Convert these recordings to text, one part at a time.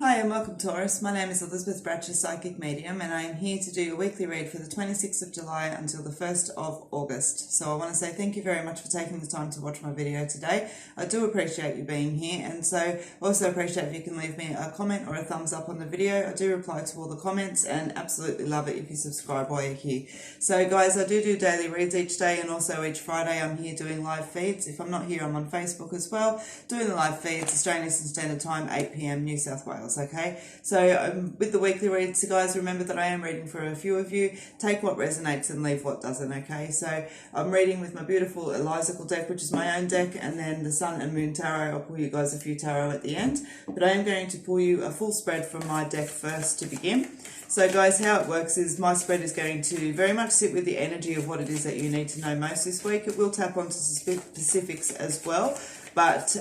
Hi and welcome, Taurus. My name is Elizabeth Bratcher, Psychic Medium, and I am here to do your weekly read for the 26th of July until the 1st of August. So I want to say thank you very much for taking the time to watch my video today. I do appreciate you being here, and so also appreciate if you can leave me a comment or a thumbs up on the video. I do reply to all the comments and absolutely love it if you subscribe while you're here. So guys, I do daily reads each day, and also each Friday I'm here doing live feeds. If I'm not here, I'm on Facebook as well, doing the live feeds, Australian Eastern Standard Time, 8 p.m. New South Wales. Okay, so with the weekly reads, guys, remember that I am reading for a few of you. Take what resonates and leave what doesn't. Okay, so I'm reading with my beautiful Elizacle deck, which is my own deck, and then the Sun and Moon Tarot. I'll pull you guys a few tarot at the end, but I am going to pull you a full spread from my deck first to begin. So guys, how it works is my spread is going to very much sit with the energy of what it is that you need to know most this week. It will tap onto specifics as well, but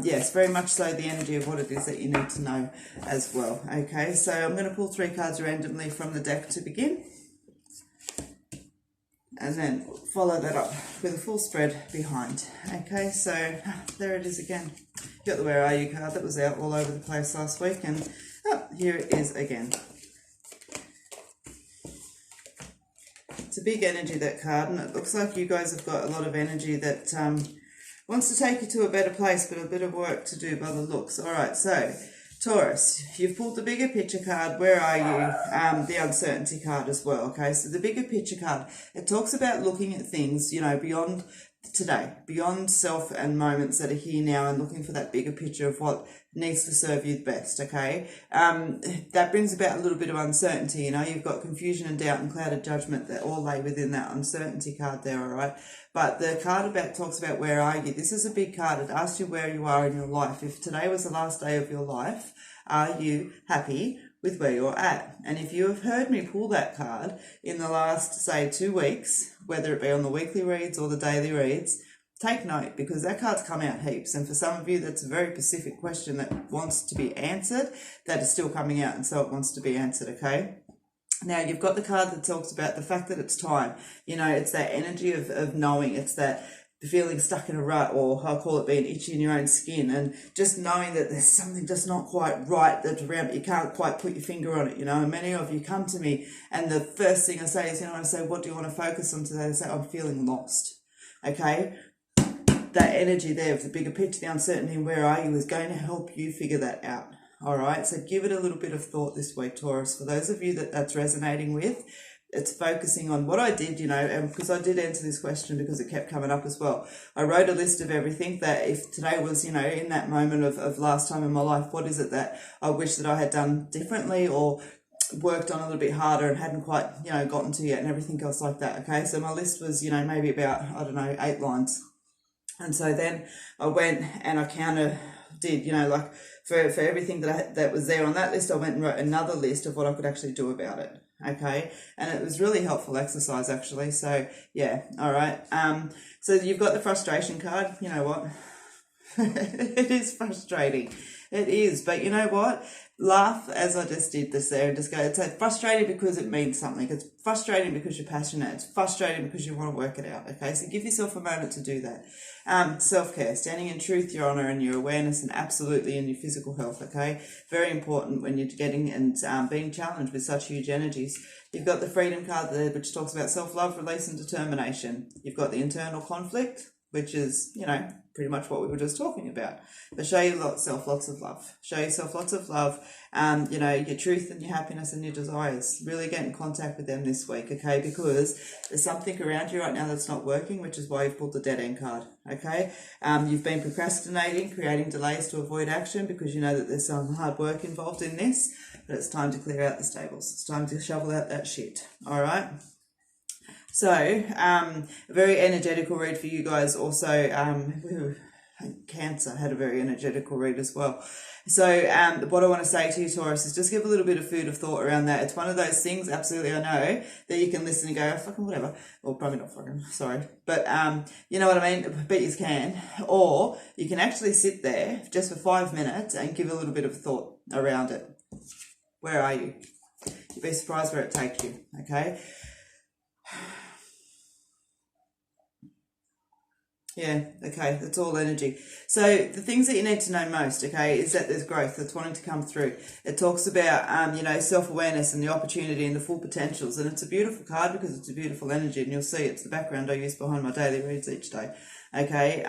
yes, very much so the energy of what it is that you need to know as well. Okay, so I'm going to pull 3 cards randomly from the deck to begin, and then follow that up with a full spread behind. Okay, so there it is again. Got the Where Are You card that was out all over the place last week, and here it is again. It's a big energy, that card, and it looks like you guys have got a lot of energy that wants to take you to a better place, but a bit of work to do by the looks. All right, so Taurus, you've pulled the bigger picture card. Where are you? The uncertainty card as well. Okay, so the bigger picture card, it talks about looking at things, you know, beyond today, beyond self and moments that are here now, and looking for that bigger picture of what needs to serve you the best. Okay, that brings about a little bit of uncertainty. You know, you've got confusion and doubt and clouded judgment that all lay within that uncertainty card there. All right, but the card about talks about where are you. This is a big card. It asks you where you are in your life. If today was the last day of your life, are you happy with where you're at? And if you have heard me pull that card in the last, say, 2 weeks, whether it be on the weekly reads or the daily reads, take note, because that card's come out heaps. And for some of you, that's a very specific question that wants to be answered, that is still coming out, and so it wants to be answered. Okay, now you've got the card that talks about the fact that it's time. You know, it's that energy of knowing. It's that feeling stuck in a rut, or I call it being itchy in your own skin, and just knowing that there's something just not quite right that's around, but you can't quite put your finger on it, you know. And many of you come to me, and the first thing I say is, you know, I say, what do you want to focus on today? I say, I'm feeling lost. Okay, that energy there of the bigger picture, the uncertainty, and where are you, is going to help you figure that out. All right, so give it a little bit of thought this week, Taurus. For those of you that that's resonating with, it's focusing on what I did, you know, and because I did answer this question because it kept coming up as well. I wrote a list of everything that if today was, you know, in that moment of last time in my life, what is it that I wish that I had done differently or worked on a little bit harder and hadn't quite, you know, gotten to yet, and everything else like that. Okay, so my list was, you know, maybe about, I don't know, 8 lines. And so then I went and I did, you know, like for everything that was there on that list, I went and wrote another list of what I could actually do about it. Okay, and it was really helpful exercise actually. So yeah, all right. So you've got the frustration card. You know what? It is frustrating. It is, but you know what? Laugh as I just did this there, and just go, it's frustrating because it means something. It's frustrating because you're passionate. It's frustrating because you want to work it out. Okay, so give yourself a moment to do that. Self-care, standing in truth, your honor, and your awareness, and absolutely in your physical health. Okay, very important when you're getting and being challenged with such huge energies. You've got the freedom card there, which talks about self-love, release, and determination. You've got the internal conflict, which is, you know, pretty much what we were just talking about. But show yourself lots of love. Show yourself lots of love, you know, your truth and your happiness and your desires. Really get in contact with them this week, okay? Because there's something around you right now that's not working, which is why you've pulled the dead end card, okay? You've been procrastinating, creating delays to avoid action because you know that there's some hard work involved in this, but it's time to clear out the stables. It's time to shovel out that shit, all right? So, a very energetical read for you guys also. Cancer had a very energetical read as well. So what I want to say to you, Taurus, is just give a little bit of food of thought around that. It's one of those things, absolutely, I know, that you can listen and go, oh, fucking whatever. Or probably not fucking, sorry. But you know what I mean? Bet you can. Or you can actually sit there just for 5 minutes and give a little bit of thought around it. Where are you? You'd be surprised where it takes you, okay? Yeah, okay, that's all energy. So the things that you need to know most, okay, is that there's growth that's wanting to come through. It talks about, self-awareness and the opportunity and the full potentials. And it's a beautiful card because it's a beautiful energy, and you'll see it's the background I use behind my daily reads each day. Okay,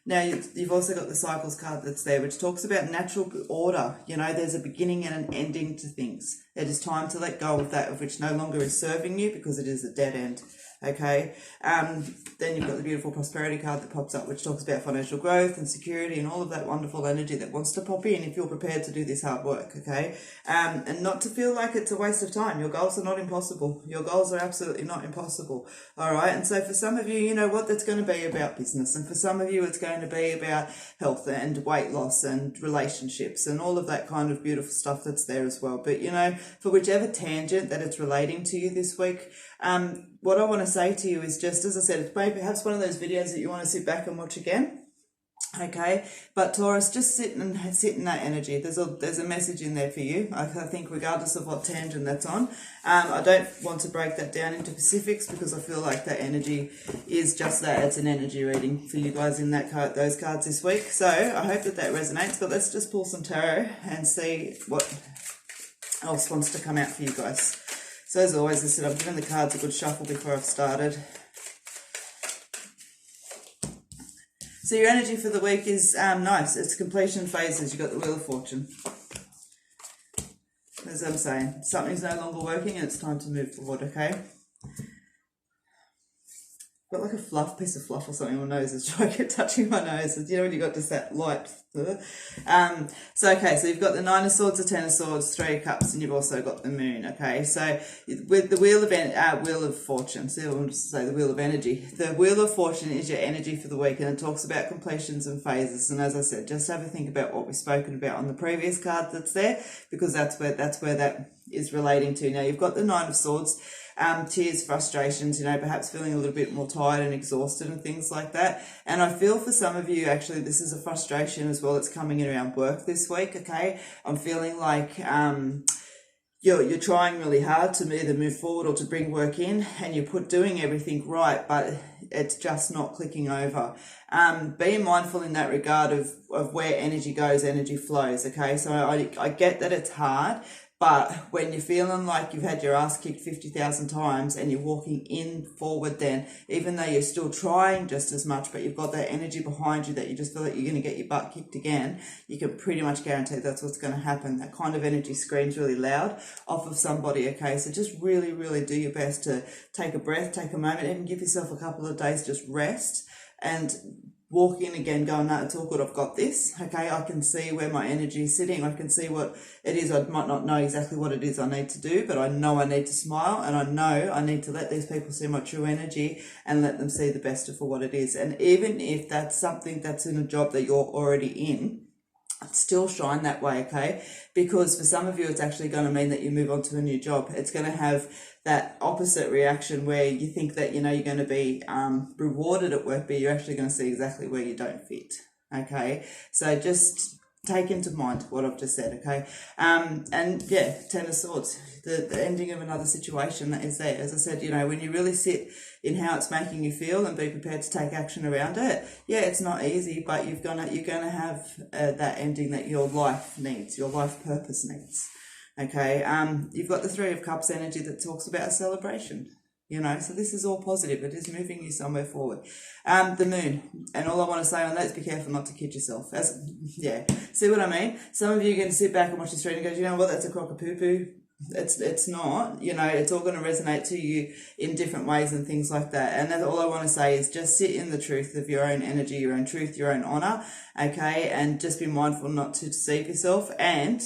now you've also got the cycles card that's there, which talks about natural order. There's a beginning and an ending to things. It is time to let go of that of which no longer is serving you, because it is a dead end. Okay, then you've got the beautiful prosperity card that pops up, which talks about financial growth and security and all of that wonderful energy that wants to pop in if you're prepared to do this hard work. Okay, and not to feel like it's a waste of time. Your goals are not impossible. Your goals are absolutely not impossible. All right, and so for some of you, you know what, that's going to be about business, and for some of you it's going to be about health and weight loss and relationships and all of that kind of beautiful stuff that's there as well. But for whichever tangent that it's relating to you this week, what I want to say to you is, just as I said, it's maybe perhaps one of those videos that you want to sit back and watch again. Okay, but Taurus, just sit in that energy. There's a message in there for you. I think regardless of what tangent that's on. I don't want to break that down into specifics because I feel like that energy is just that. It's an energy reading for you guys in those cards this week. So I hope that resonates. But let's just pull some tarot and see what else wants to come out for you guys. So as always, I said I've given the cards a good shuffle before I've started. So your energy for the week is nice. It's completion phases. You've got the Wheel of Fortune. As I'm saying, something's no longer working and it's time to move forward, okay? Got like a piece of fluff or something on my nose. It's trying to keep touching my nose. When you got just that light. So you've got the Nine of Swords, the Ten of Swords, Three of Cups, and you've also got the Moon. Okay, so with the Wheel of Fortune, so I want to say the Wheel of Energy. The Wheel of Fortune is your energy for the week, and it talks about completions and phases. And as I said, just have a think about what we've spoken about on the previous card that's there, because that's where that is relating to. Now you've got the Nine of Swords. Tears, frustrations, perhaps feeling a little bit more tired and exhausted and things like that. And I feel for some of you, actually, this is a frustration as well. It's coming in around work this week, okay? I'm feeling like you're trying really hard to either move forward or to bring work in, and you're doing everything right, but it's just not clicking over. Being mindful in that regard of where energy goes, energy flows, okay? So I get that it's hard, but when you're feeling like you've had your ass kicked 50,000 times and you're walking in forward, then even though you're still trying just as much, but you've got that energy behind you that you just feel like you're going to get your butt kicked again, you can pretty much guarantee that's what's going to happen. That kind of energy screams really loud off of somebody, okay? So just really, really do your best to take a breath, take a moment, even give yourself a couple of days, just rest and walk in again going, no, it's all good, I've got this, okay? I can see where my energy is sitting. I can see what it is. I might not know exactly what it is I need to do, but I know I need to smile, and I know I need to let these people see my true energy and let them see the best of for what it is. And even if that's something that's in a job that you're already in, still shine that way, okay? Because for some of you, it's actually going to mean that you move on to a new job. It's going to have that opposite reaction where you think that, you're going to be rewarded at work, but you're actually going to see exactly where you don't fit, okay? So just take into mind what I've just said, okay? And yeah, Ten of Swords, the ending of another situation that is there. As I said, when you really sit in how it's making you feel and be prepared to take action around it, yeah, it's not easy, but you're gonna have that ending that your life needs, your life purpose needs, okay? You've got the Three of Cups energy that talks about a celebration. So this is all positive. It is moving you somewhere forward. The Moon, and all I want to say on that is be careful not to kid yourself. See what I mean? Some of you are going to sit back and watch this reading and go, you know what, that's a crock of poo-poo. It's not, it's all going to resonate to you in different ways and things like that. And that's all I want to say is just sit in the truth of your own energy, your own truth, your own honor, okay? And just be mindful not to deceive yourself. And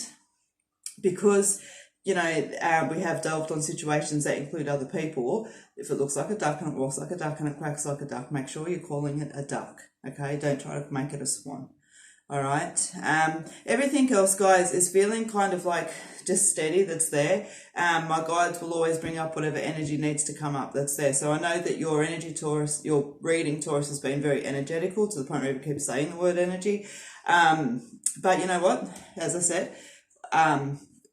because we have delved on situations that include other people. If it looks like a duck and it walks like a duck and it quacks like a duck, make sure you're calling it a duck, okay? Don't try to make it a swan, all right? Everything else, guys, is feeling kind of like just steady that's there. My guides will always bring up whatever energy needs to come up that's there. So I know that your energy, Taurus, your reading, Taurus, has been very energetical to the point where we keep saying the word energy. But you know what? As I said,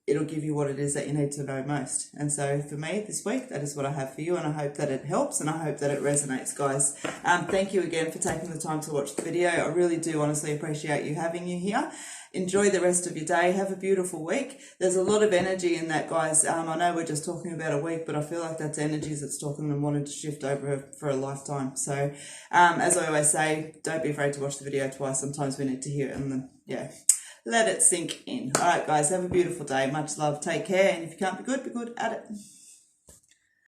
it'll give you what it is that you need to know most. And so for me this week, that is what I have for you, and I hope that it helps and I hope that it resonates, guys. Thank you again for taking the time to watch the video. I really do honestly appreciate you having you here. Enjoy the rest of your day. Have a beautiful week. There's a lot of energy in that, guys. I know we're just talking about a week, but I feel like that's energies that's talking and wanting to shift over for a lifetime. So as I always say, don't be afraid to watch the video twice. Sometimes we need to hear it and then, yeah, let it sink in. All right, guys, have a beautiful day. Much love. Take care. And if you can't be good at it.